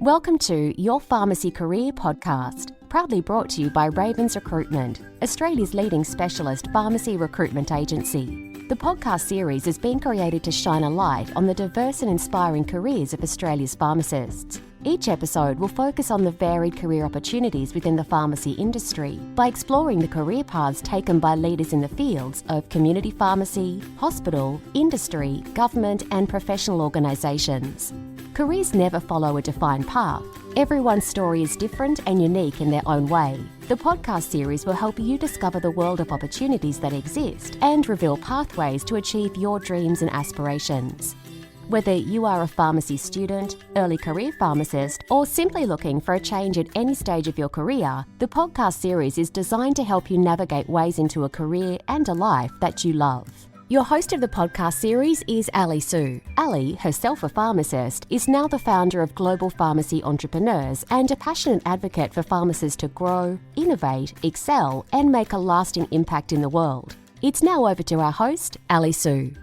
Welcome to Your Pharmacy Career podcast, proudly brought to you by Ravens Recruitment, Australia's leading specialist pharmacy recruitment agency. The podcast series is being created to shine a light on the diverse and inspiring careers of Australia's pharmacists. Each episode will focus on the varied career opportunities within the pharmacy industry by exploring the career paths taken by leaders in the fields of community pharmacy, hospital, industry, government and professional organisations. Careers never follow a defined path. Everyone's story is different and unique in their own way. The podcast series will help you discover the world of opportunities that exist and reveal pathways to achieve your dreams and aspirations. Whether you are a pharmacy student, early career pharmacist, or simply looking for a change at any stage of your career, the podcast series is designed to help you navigate ways into a career and a life that you love. Your host of the podcast series is Ali Su. Ali, herself a pharmacist, is now the founder of Global Pharmacy Entrepreneurs and a passionate advocate for pharmacists to grow, innovate, excel, and make a lasting impact in the world. It's now over to our host, Ali Su.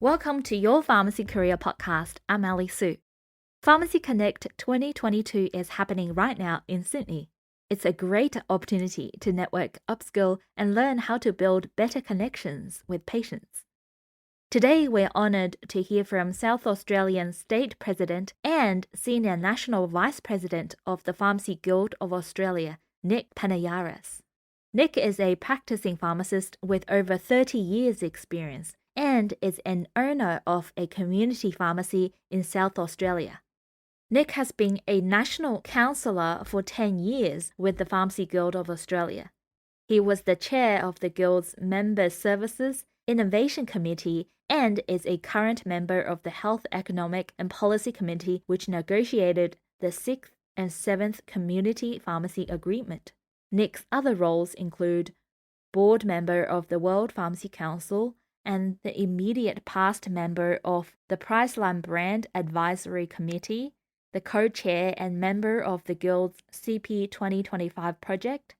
Welcome to Your Pharmacy Career Podcast. I'm Ali Su. Pharmacy Connect 2022 is happening right now in Sydney. It's a great opportunity to network, upskill, and learn how to build better connections with patients. Today, we're honoured to hear from South Australian State President and Senior National Vice President of the Pharmacy Guild of Australia, Nick Panayiaris. Nick is a practicing pharmacist with over 30 years' experience and is an owner of a community pharmacy in South Australia. Nick has been a national councillor for 10 years with the Pharmacy Guild of Australia. He was the chair of the Guild's Member Services Innovation Committee and is a current member of the Health Economic and Policy Committee, which negotiated the 6th and 7th Community Pharmacy Agreement. Nick's other roles include board member of the World Pharmacy Council and the immediate past member of the Priceline Brand Advisory Committee, the co-chair and member of the Guild's CP 2025 project,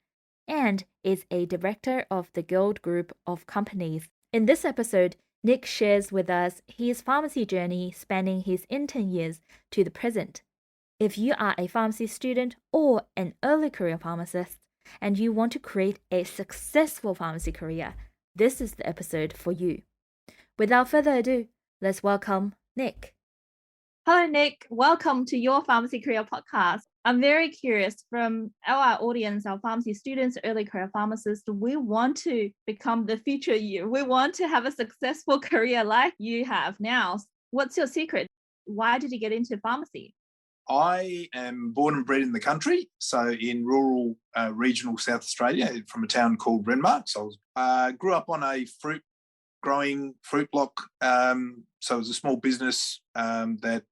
and is a director of the Guild Group of Companies. In this episode, Nick shares with us his pharmacy journey spanning his intern years to the present. If you are a pharmacy student or an early career pharmacist and you want to create a successful pharmacy career, this is the episode for you. Without further ado, let's welcome Nick. Hello, Nick. Welcome to Your Pharmacy Career Podcast. I'm very curious from our audience, our pharmacy students, early career pharmacists, we want to become the future you. We want to have a successful career like you have now. What's your secret? Why did you get into pharmacy? I am born and bred in the country, so in rural regional South Australia, from a town called Renmark. So I grew up on a growing fruit block. So it was a small business that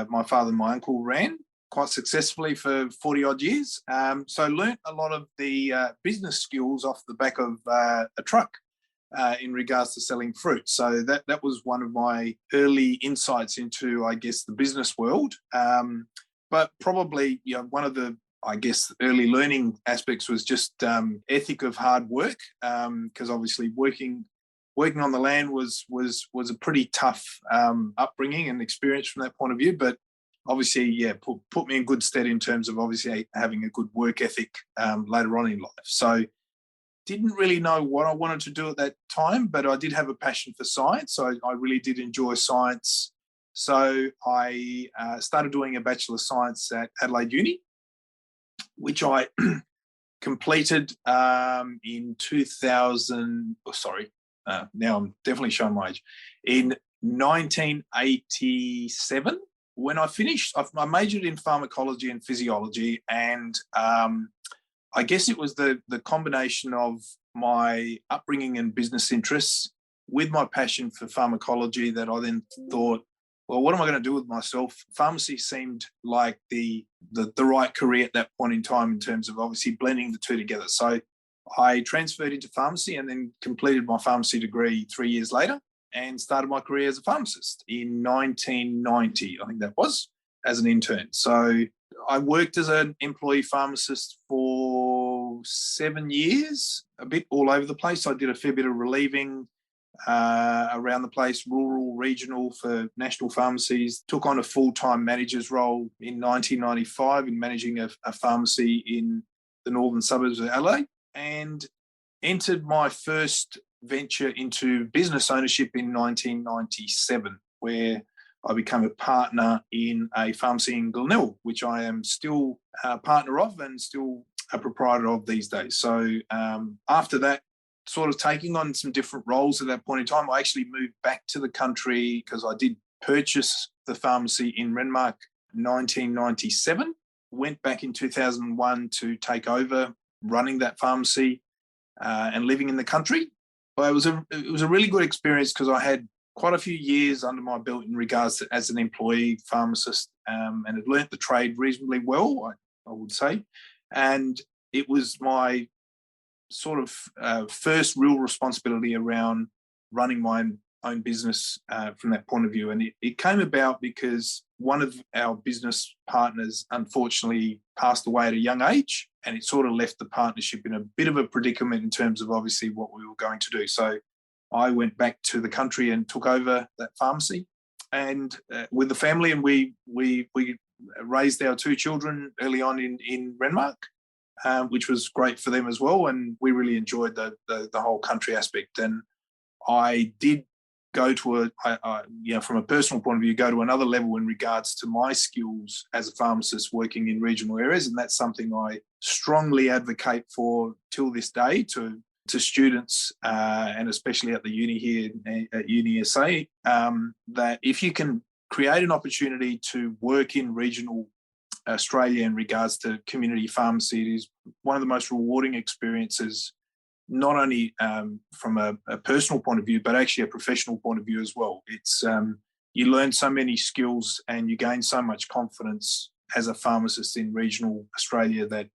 my father and my uncle ran quite successfully for 40 odd years. So I learnt a lot of the business skills off the back of a truck in regards to selling fruit. So that was one of my early insights into, I guess, the business world. But probably, one of the, early learning aspects was just ethic of hard work, because obviously working on the land was a pretty tough upbringing and experience from that point of view. But obviously, put me in good stead in terms of obviously having a good work ethic later on in life. So didn't really know what I wanted to do at that time, but I did have a passion for science. So I really did enjoy science. So I started doing a Bachelor of Science at Adelaide Uni, which I completed in 2000. Now I'm definitely showing my age. In 1987, when I finished, I majored in pharmacology and physiology, and I guess it was the combination of my upbringing and business interests with my passion for pharmacology that I then thought, well, what am I going to do with myself? Pharmacy seemed like the right career at that point in time in terms of obviously blending the two together. So I transferred into pharmacy and then completed my pharmacy degree 3 years later and started my career as a pharmacist in 1990, I think that was, as an intern. So I worked as an employee pharmacist for 7 years, a bit all over the place. I did a fair bit of relieving, around the place, rural, regional for national pharmacies. Took on a full-time manager's role in 1995 in managing a pharmacy in the northern suburbs of Adelaide, and entered my first venture into business ownership in 1997, where I became a partner in a pharmacy in Guil, which I am still a partner of and still a proprietor of these days. So after that, sort of taking on some different roles at that point in time, I actually moved back to the country because I did purchase the pharmacy in Renmark 1997, went back in 2001 to take over running that pharmacy and living in the country. But it was a really good experience because I had quite a few years under my belt in regards to as an employee pharmacist, and had learnt the trade reasonably well, I would say. And it was my sort of first real responsibility around running my own business from that point of view. And it came about because one of our business partners unfortunately passed away at a young age, and it sort of left the partnership in a bit of a predicament in terms of obviously what we were going to do. So I went back to the country and took over that pharmacy, and with the family, and we raised our two children early on in Renmark, which was great for them as well, and we really enjoyed the whole country aspect. And I did go to from a personal point of view, go to another level in regards to my skills as a pharmacist working in regional areas, and that's something I strongly advocate for till this day to students, and especially at the uni here at Uni SA, that if you can create an opportunity to work in regional Australia in regards to community pharmacy, it is one of the most rewarding experiences, not only from a personal point of view, but actually a professional point of view as well. It's you learn so many skills and you gain so much confidence as a pharmacist in regional Australia that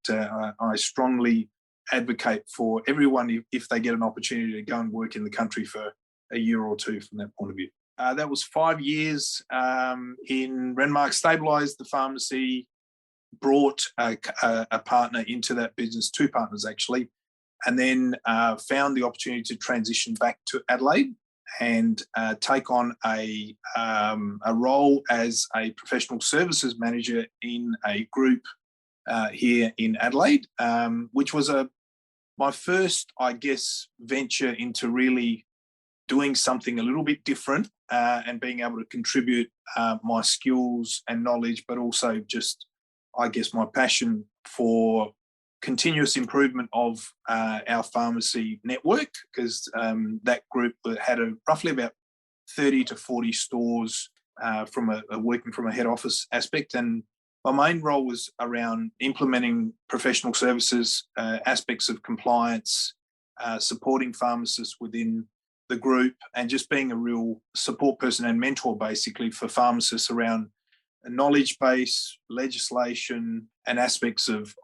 I strongly advocate for everyone, if they get an opportunity to go and work in the country for a year or two from that point of view. That was 5 years in Renmark, stabilised the pharmacy, brought a partner into that business, two partners actually, and then found the opportunity to transition back to Adelaide and take on a role as a professional services manager in a group here in Adelaide, which was my first, I guess, venture into really doing something a little bit different and being able to contribute my skills and knowledge, but also just, I guess, my passion for continuous improvement of our pharmacy network, because that group had roughly about 30 to 40 stores working from a head office aspect. And my main role was around implementing professional services, aspects of compliance, supporting pharmacists within the group, and just being a real support person and mentor basically for pharmacists around a knowledge base, legislation, and aspects of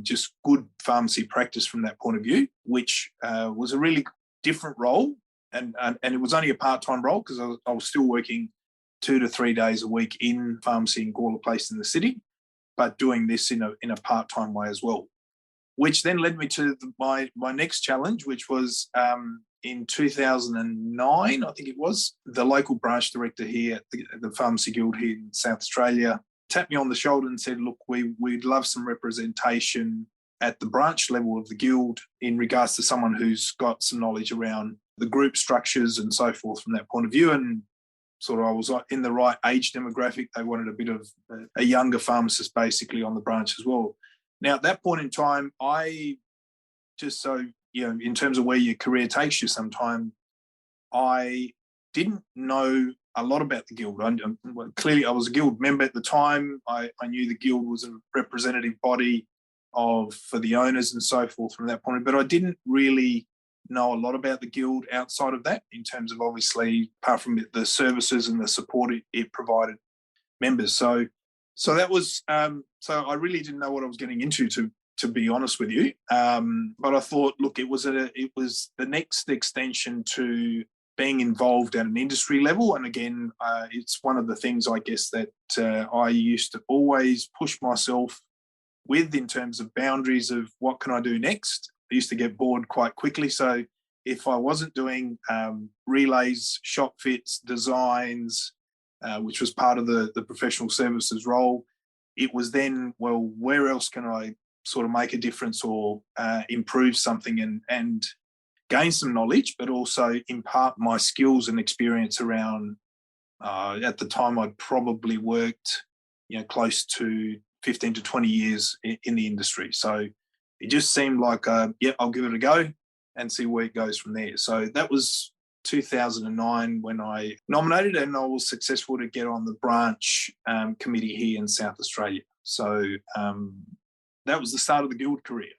just good pharmacy practice from that point of view, which was a really different role. And it was only a part-time role because I was still working 2 to 3 days a week in pharmacy in Guil Place in the city, but doing this in a part-time way as well, which then led me to my next challenge, which was in 2009, I think it was, the local branch director here at the Pharmacy Guild here in South Australia tapped me on the shoulder and said, look, we'd love some representation at the branch level of the guild in regards to someone who's got some knowledge around the group structures and so forth from that point of view. And sort of I was in the right age demographic. They wanted a bit of a younger pharmacist basically on the branch as well. Now, at that point in time, I just in terms of where your career takes you sometime, I didn't know a lot about the guild. Clearly, I was a guild member at the time. I knew the guild was a representative body for the owners and so forth from that point, but I didn't really know a lot about the guild outside of that, in terms of obviously, apart from the services and the support it provided members. So that was so I really didn't know what I was getting into, to be honest with you. But I thought, look, it was the next extension to being involved at an industry level. And again, it's one of the things, I guess, that I used to always push myself with in terms of boundaries of what can I do next. I used to get bored quite quickly. So if I wasn't doing relays, shop fits, designs, which was part of the professional services role, it was then, well, where else can I sort of make a difference or improve something and gain some knowledge, but also impart my skills and experience around, at the time I'd probably worked, close to 15 to 20 years in the industry. So it just seemed like, I'll give it a go and see where it goes from there. So that was 2009 when I nominated, and I was successful to get on the branch committee here in South Australia. So that was the start of the Guild career.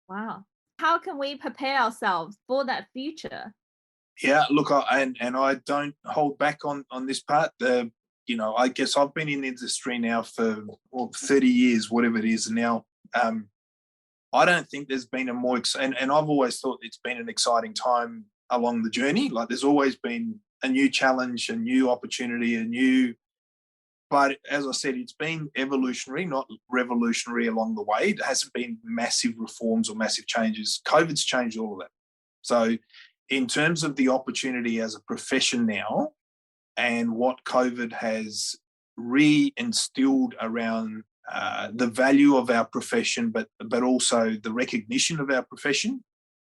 Wow. How can we prepare ourselves for that future? Yeah, look, I don't hold back on this part. I guess I've been in the industry now for 30 years, whatever it is. And now I don't think there's been a more and I've always thought it's been an exciting time along the journey. Like, there's always been a new challenge, a new opportunity, but as I said, it's been evolutionary, not revolutionary along the way. It hasn't been massive reforms or massive changes. COVID's changed all of that. So in terms of the opportunity as a profession now, and what COVID has re-instilled around the value of our profession, but also the recognition of our profession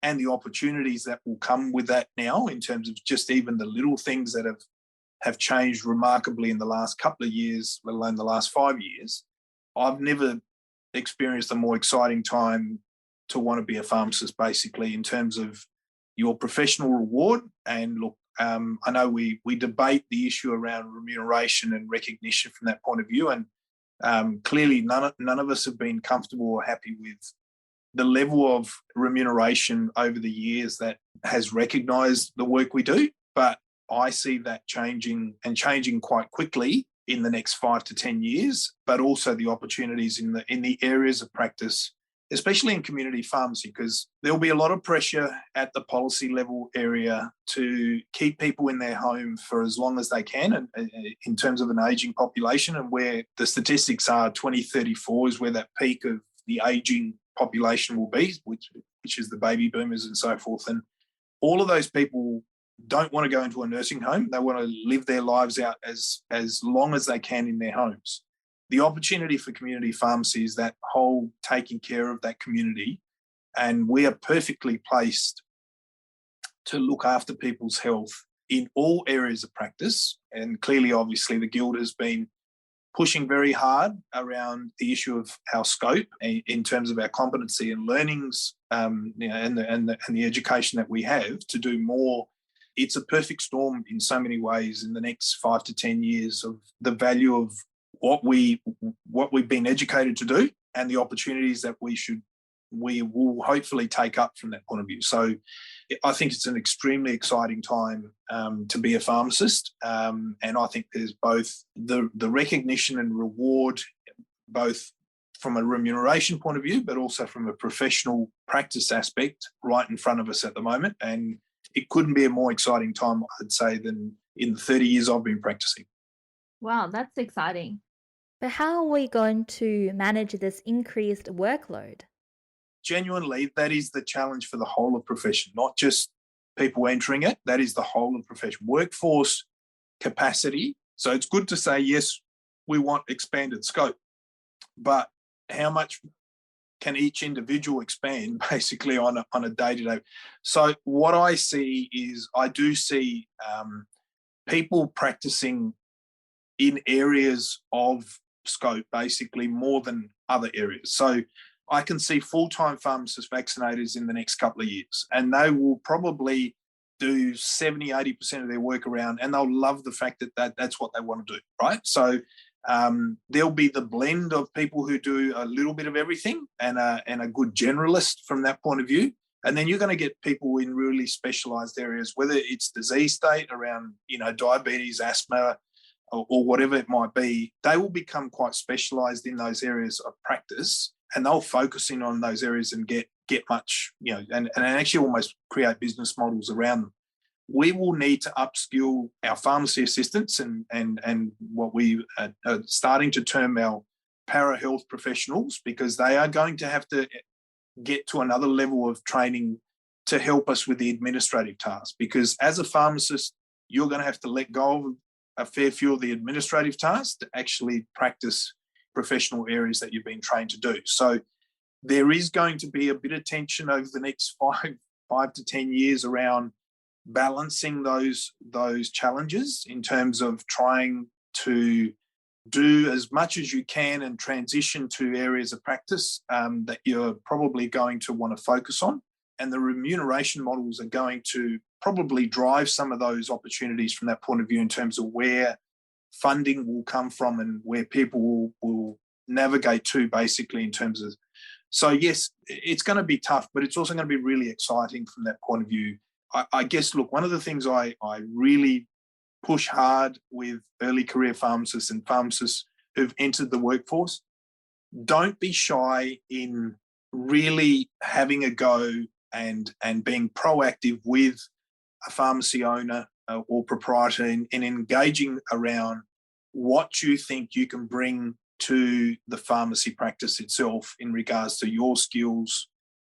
and the opportunities that will come with that now, in terms of just even the little things that have changed remarkably in the last couple of years, let alone the last 5 years. I've never experienced a more exciting time to want to be a pharmacist, basically, in terms of your professional reward. And look, I know we debate the issue around remuneration and recognition from that point of view, and clearly none of us have been comfortable or happy with the level of remuneration over the years that has recognised the work we do. But I see that changing quite quickly in the next 5 to 10 years, but also the opportunities in the areas of practice, especially in community pharmacy, because there'll be a lot of pressure at the policy level area to keep people in their home for as long as they can, and in terms of an ageing population, and where the statistics are 2034 is where that peak of the ageing population will be, which is the baby boomers and so forth. And all of those people don't want to go into a nursing home. They want to live their lives out as long as they can in their homes. The opportunity for community pharmacy is that whole taking care of that community, and we are perfectly placed to look after people's health in all areas of practice. And clearly, obviously, the Guild has been pushing very hard around the issue of our scope in terms of our competency and learnings, and the education that we have to do more. It's a perfect storm in so many ways in the next 5 to 10 years of the value of what we've been educated to do and the opportunities that we will hopefully take up from that point of view. So I think it's an extremely exciting time to be a pharmacist, and I think there's both the recognition and reward, both from a remuneration point of view, but also from a professional practice aspect right in front of us at the moment. And it couldn't be a more exciting time, I'd say, than in the 30 years I've been practicing. Wow, that's exciting. But how are we going to manage this increased workload? Genuinely, that is the challenge for the whole of profession, not just people entering it. That is the whole of profession. Workforce capacity. So it's good to say, yes, we want expanded scope, but how much can each individual expand basically on a day-to-day? So what I see is I do see people practicing in areas of scope basically more than other areas. So I can see full-time pharmacist vaccinators in the next couple of years, and they will probably do 70, 80% of their work around, and they'll love the fact that that's what they want to do, right? So there'll be the blend of people who do a little bit of everything and a good generalist from that point of view. And then you're going to get people in really specialised areas, whether it's disease state around, diabetes, asthma, or whatever it might be. They will become quite specialised in those areas of practice, and they'll focus in on those areas and get much, and actually almost create business models around them. We will need to upskill our pharmacy assistants and what we are starting to term our para-health professionals, because they are going to have to get to another level of training to help us with the administrative tasks, because as a pharmacist, you're going to have to let go of a fair few of the administrative tasks to actually practice professional areas that you've been trained to do. So there is going to be a bit of tension over the next 5 to 10 years around balancing those challenges in terms of trying to do as much as you can and transition to areas of practice that you're probably going to want to focus on. And the remuneration models are going to probably drive some of those opportunities from that point of view in terms of where funding will come from and where people will navigate to, basically, in terms of. So yes, it's going to be tough, but it's also going to be really exciting from that point of view. I guess, look, one of the things I really push hard with early career pharmacists and pharmacists who've entered the workforce, don't be shy in really having a go and being proactive with a pharmacy owner or proprietor in engaging around what you think you can bring to the pharmacy practice itself in regards to your skills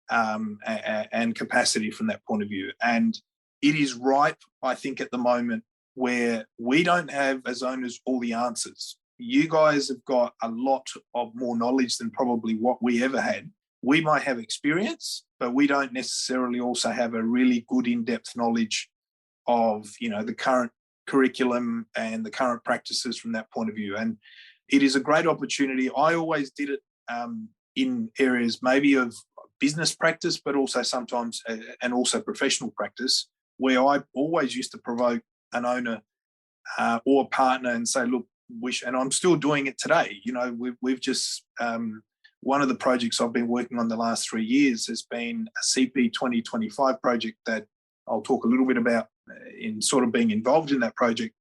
and capacity from that point of view. And it is ripe, I think, at the moment where we don't have, as owners, all the answers. You guys have got a lot of more knowledge than probably what we ever had. We might have experience, but we don't necessarily also have a really good in-depth knowledge of, the current curriculum and the current practices from that point of view. And it is a great opportunity. I always did it in areas maybe of business practice, but also sometimes and also professional practice, where I always used to provoke an owner or a partner and say, look, and I'm still doing it today. We've just one of the projects I've been working on the last 3 years has been a CP 2025 project that I'll talk a little bit about in sort of being involved in that project.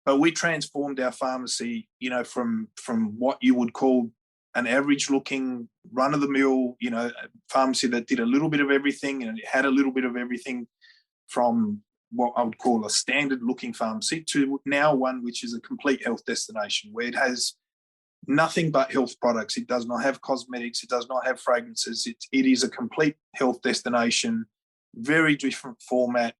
But we transformed our pharmacy, from what you would call an average-looking, run-of-the-mill, pharmacy that did a little bit of everything, and it had a little bit of everything, from what I would call a standard-looking pharmacy to now one which is a complete health destination, where it has nothing but health products. It does not have cosmetics. It does not have fragrances. It is a complete health destination, very different format,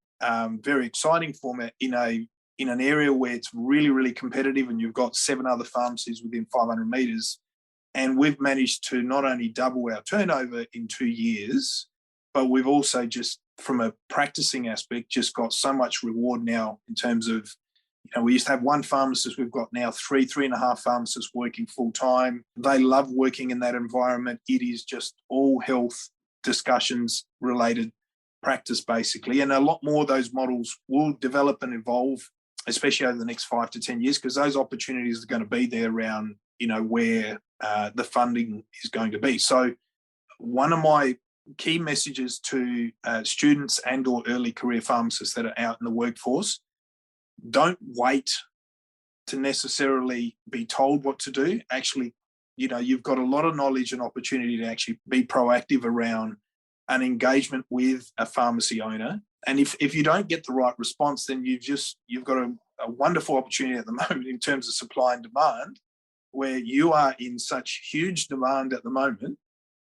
very exciting format in an area where it's really, really competitive, and you've got 7 other pharmacies within 500 metres. And we've managed to not only double our turnover in 2 years, but we've also just, from a practicing aspect, just got so much reward now in terms of, we used to have 1 pharmacist. We've got now 3.5 pharmacists working full time. They love working in that environment. It is just all health discussions related practice, basically. And a lot more of those models will develop and evolve, especially over the next 5 to 10 years, because those opportunities are going to be there around, where the funding is going to be. So one of my key messages to students and or early career pharmacists that are out in the workforce, don't wait to necessarily be told what to do. Actually, you've got a lot of knowledge and opportunity to actually be proactive around an engagement with a pharmacy owner. And if you don't get the right response, then you've got a wonderful opportunity at the moment in terms of supply and demand, where you are in such huge demand at the moment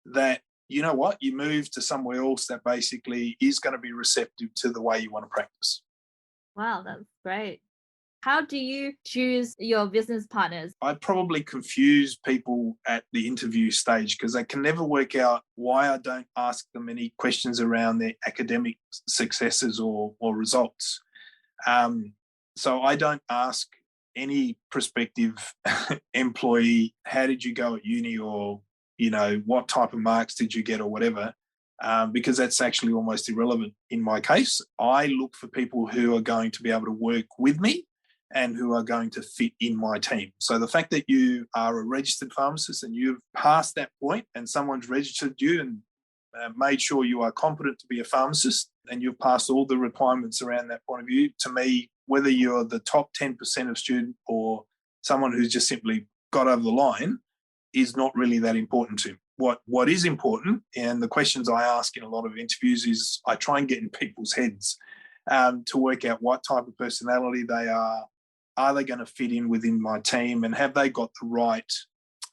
that, you move to somewhere else that basically is going to be receptive to the way you want to practice. Wow, that's great. How do you choose your business partners? I probably confuse people at the interview stage because they can never work out why I don't ask them any questions around their academic successes or results. So I don't ask any prospective employee, how did you go at uni, or, what type of marks did you get or whatever, because that's actually almost irrelevant in my case. I look for people who are going to be able to work with me and who are going to fit in my team. So the fact that you are a registered pharmacist and you've passed that point and someone's registered you and made sure you are competent to be a pharmacist and you've passed all the requirements around that point of view, to me, whether you're the top 10% of student or someone who's just simply got over the line, is not really that important to me. What is important, and the questions I ask in a lot of interviews, is I try and get in people's heads to work out what type of personality they are. Are they going to fit in within my team, and have they got the right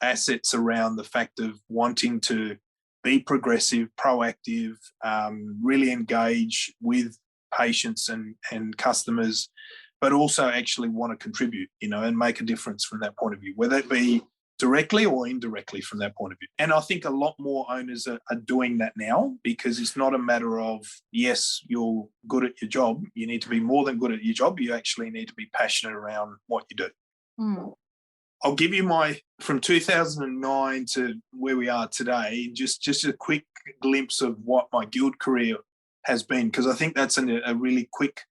assets around the fact of wanting to be progressive, proactive, really engage with patients and customers, but also actually want to contribute, and make a difference from that point of view, whether it be directly or indirectly from that point of view. And I think a lot more owners are doing that now, because it's not a matter of, yes, you're good at your job. You need to be more than good at your job. You actually need to be passionate around what you do. Mm. I'll give you from 2009 to where we are today, just a quick glimpse of what my Guild career has been, because I think that's a really quick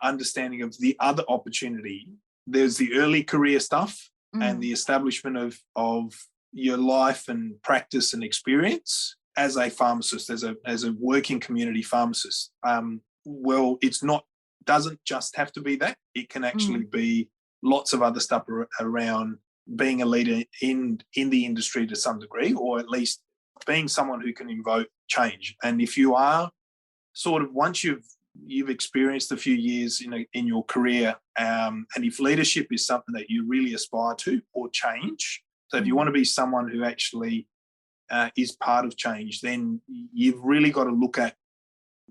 understanding of the other opportunity. There's the early career stuff and the establishment of your life and practice and experience as a pharmacist, as a working community pharmacist. Well, doesn't just have to be that. It can actually be lots of other stuff around being a leader in the industry to some degree, or at least being someone who can invoke change. And if you are sort of, once you've experienced a few years in your career, and if leadership is something that you really aspire to, or change, so if you want to be someone who actually is part of change, then you've really got to look at,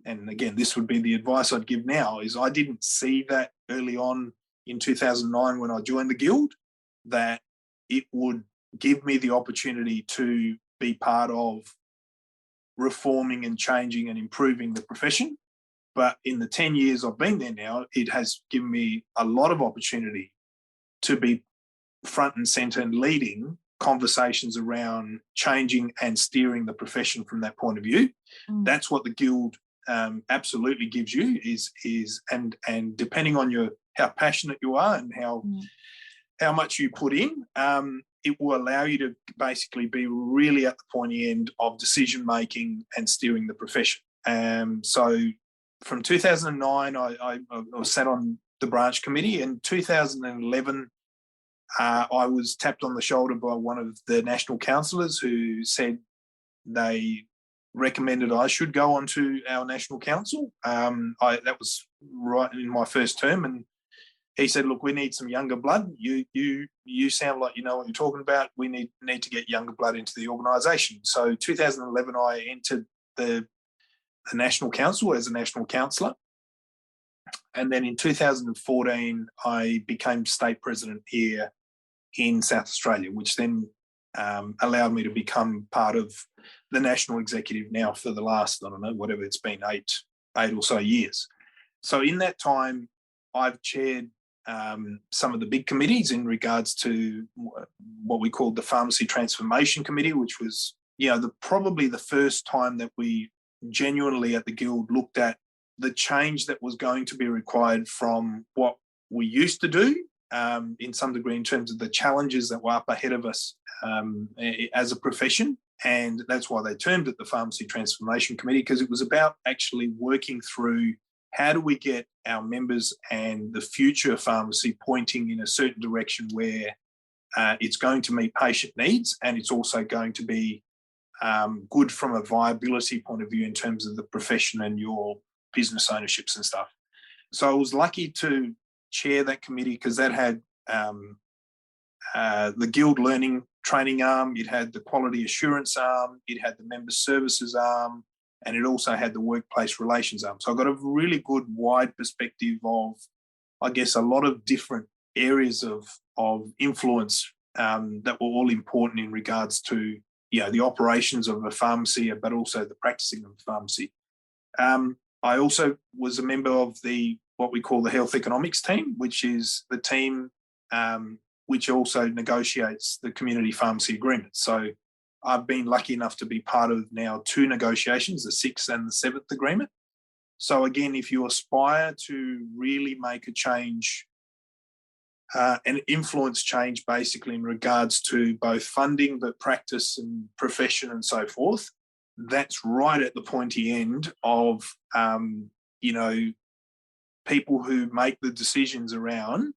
and again, this would be the advice I'd give now, is I didn't see that early on in 2009 when I joined the Guild, that it would give me the opportunity to be part of reforming and changing and improving the profession. But in the 10 years I've been there now, it has given me a lot of opportunity to be front and centre and leading conversations around changing and steering the profession from that point of view. That's what the Guild absolutely gives you, and depending on how passionate you are and how much you put in, it will allow you to basically be really at the pointy end of decision making and steering the profession. So from 2009, I was sat on the branch committee. In 2011, I was tapped on the shoulder by one of the national councillors who said they recommended I should go onto our national council. That was right in my first term, and he said, "Look, we need some younger blood. You sound like you know what you're talking about. We need to get younger blood into the organisation." So 2011, I entered the National Council as a national councillor. And then in 2014, I became state president here in South Australia, which then allowed me to become part of the national executive now for the last, I don't know, whatever it's been, eight or so years. So in that time, I've chaired some of the big committees in regards to what we called the Pharmacy Transformation Committee, which was, probably the first time that we genuinely at the Guild looked at the change that was going to be required from what we used to do, in some degree, in terms of the challenges that were up ahead of us as a profession. And that's why they termed it the Pharmacy Transformation Committee, because it was about actually working through how do we get our members and the future of pharmacy pointing in a certain direction where it's going to meet patient needs, and it's also going to be good from a viability point of view in terms of the profession and your business ownerships and stuff. So I was lucky to chair that committee because that had the Guild Learning Training arm, it had the Quality Assurance arm, it had the Member Services arm, and it also had the Workplace Relations arm. So I got a really good wide perspective of, I guess, a lot of different areas of influence that were all important in regards to the operations of a pharmacy, but also the practicing of a pharmacy. I also was a member of what we call the Health Economics team, which is the team which also negotiates the community pharmacy agreement. So I've been lucky enough to be part of now 2 negotiations, the 6th and the 7th agreement. So again, if you aspire to really make a change and influence change basically in regards to both funding, but practice and profession and so forth, that's right at the pointy end of, people who make the decisions around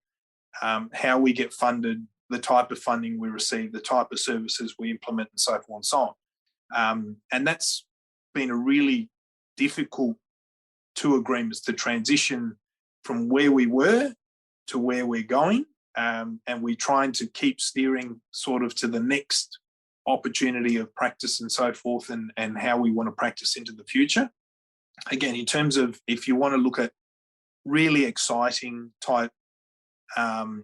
how we get funded, the type of funding we receive, the type of services we implement and so forth and so on. And that's been a really difficult 2 agreements to transition from where we were to where we're going. And we're trying to keep steering sort of to the next opportunity of practice and so forth, and how we want to practice into the future. Again, in terms of if you want to look at really exciting type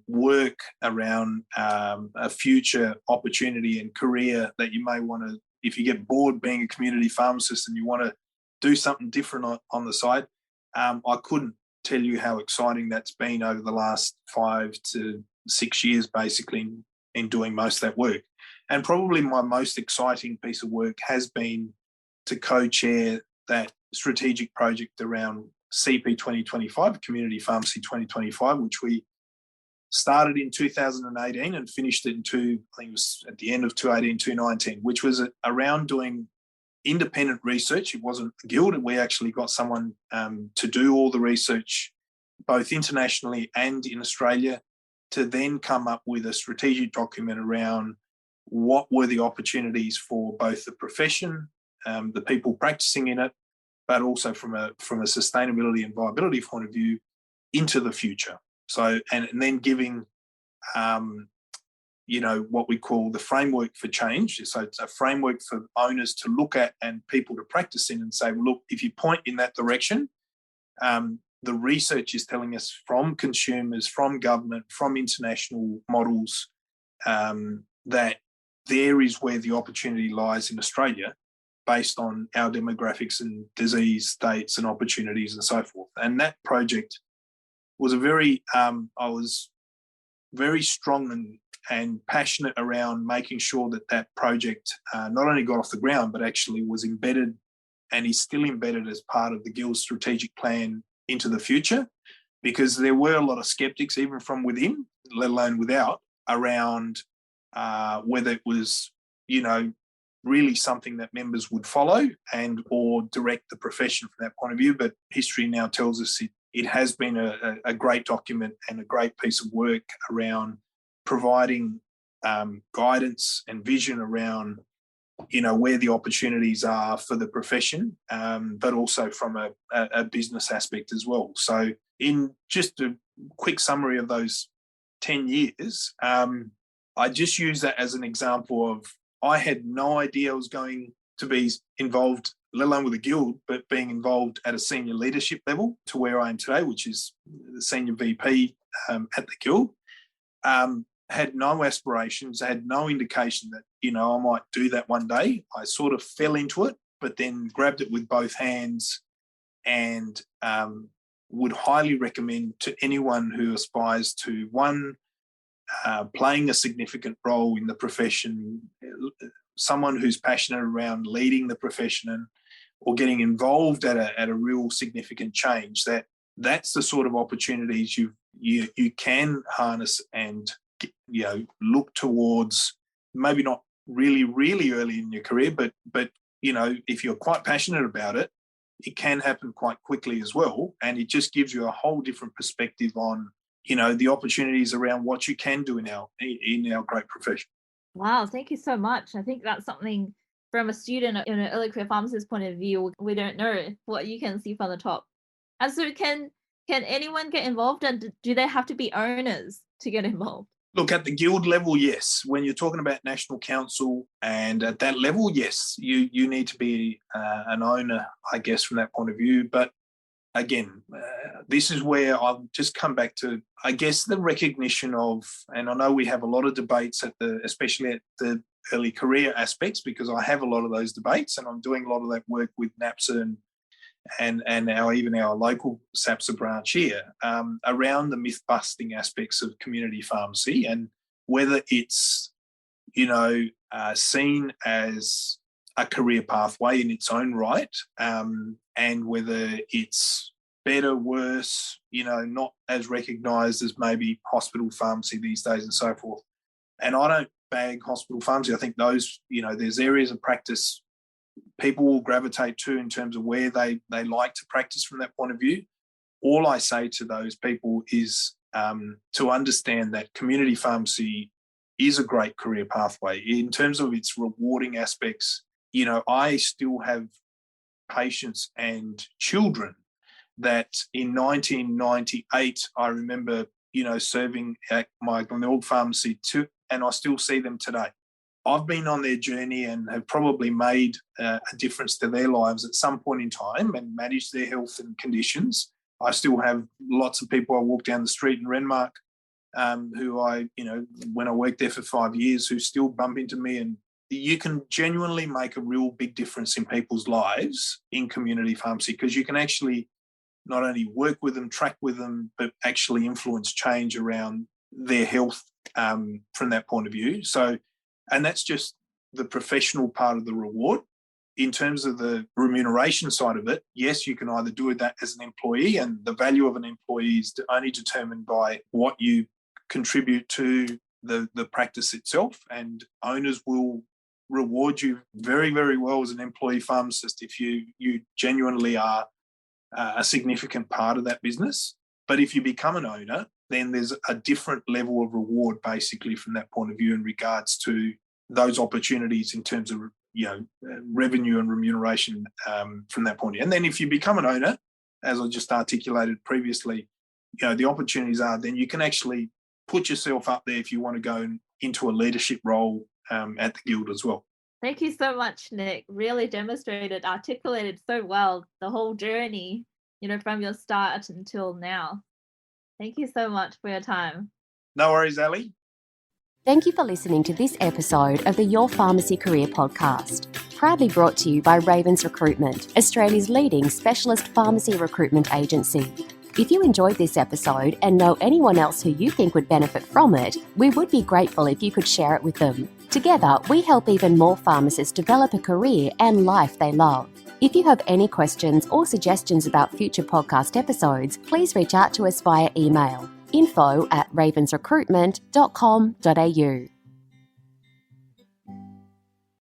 work around a future opportunity and career that you may want to, if you get bored being a community pharmacist and you want to do something different on the side, I couldn't tell you how exciting that's been over the last 5 to 6 years, basically, in doing most of that work. And probably my most exciting piece of work has been to co-chair that strategic project around CP 2025, Community Pharmacy 2025, which we started in 2018 and finished it I think it was at the end of 2018, 2019, which was around doing independent research. It wasn't Guild. We actually got someone to do all the research, both internationally and in Australia, to then come up with a strategic document around what were the opportunities for both the profession, the people practicing in it, but also from a sustainability and viability point of view into the future. So, and then giving, what we call the framework for change. So it's a framework for owners to look at and people to practice in and say, well, look, if you point in that direction, the research is telling us from consumers, from government, from international models, that there is where the opportunity lies in Australia based on our demographics and disease states and opportunities and so forth. And that project was I was very strong and passionate around making sure that project not only got off the ground, but actually was embedded and is still embedded as part of the Guild strategic plan into the future, because there were a lot of skeptics, even from within, let alone without, around whether it was, really something that members would follow and or direct the profession from that point of view. But history now tells us it has been a great document and a great piece of work around providing guidance and vision around, where the opportunities are for the profession, but also from a business aspect as well. So in just a quick summary of those 10 years, I just use that as an example of, I had no idea I was going to be involved, let alone with a Guild, but being involved at a senior leadership level to where I am today, which is the senior VP at the Guild. Had no aspirations, had no indication that, I might do that one day. I sort of fell into it, but then grabbed it with both hands, and would highly recommend to anyone who aspires to, one, playing a significant role in the profession, someone who's passionate around leading the profession or getting involved at a real significant change, that's the sort of opportunities you can harness and look towards. Maybe not really, really early in your career, but if you're quite passionate about it, it can happen quite quickly as well. And it just gives you a whole different perspective on, the opportunities around what you can do in our great profession. Wow, thank you so much. I think that's something from a student in an early career pharmacist point of view, we don't know what you can see from the top. And so can anyone get involved, and do they have to be owners to get involved? Look, at the Guild level, yes. When you're talking about National Council and at that level, yes, you need to be an owner, I guess, from that point of view. But again, this is where I'll just come back to, I guess, the recognition of, and I know we have a lot of debates especially at the early career aspects, because I have a lot of those debates, and I'm doing a lot of that work with NAPSA and even our local SAPSA branch here, around the myth-busting aspects of community pharmacy, and whether it's, seen as a career pathway in its own right, and whether it's better, worse, not as recognised as maybe hospital pharmacy these days and so forth. And I don't bag hospital pharmacy. I think those, there's areas of practice people will gravitate to in terms of where they like to practice from that point of view. All I say to those people is to understand that community pharmacy is a great career pathway. In terms of its rewarding aspects, I still have patients and children that in 1998, I remember, serving at my Glenelg pharmacy too, and I still see them today. I've been on their journey and have probably made a difference to their lives at some point in time and managed their health and conditions. I still have lots of people I walk down the street in Renmark who when I worked there for 5 years, who still bump into me, and you can genuinely make a real big difference in people's lives in community pharmacy, because you can actually not only work with them, track with them, but actually influence change around their health from that point of view. So, and that's just the professional part of the reward. In terms of the remuneration side of it, yes, you can either do that as an employee, and the value of an employee is only determined by what you contribute to the practice itself, and owners will reward you very, very well as an employee pharmacist if you genuinely are a significant part of that business. But if you become an owner, then there's a different level of reward basically from that point of view in regards to those opportunities in terms of revenue and remuneration from that point of view. And then if you become an owner, as I just articulated previously, the opportunities are then you can actually put yourself up there if you want to go into a leadership role at the Guild as well. Thank you so much, Nick. Really articulated so well the whole journey, from your start until now. Thank you so much for your time. No worries, Ali. Thank you for listening to this episode of the Your Pharmacy Career podcast, proudly brought to you by Ravens Recruitment, Australia's leading specialist pharmacy recruitment agency. If you enjoyed this episode and know anyone else who you think would benefit from it, we would be grateful if you could share it with them. Together, we help even more pharmacists develop a career and life they love. If you have any questions or suggestions about future podcast episodes, please reach out to us via email info@ravensrecruitment.com.au.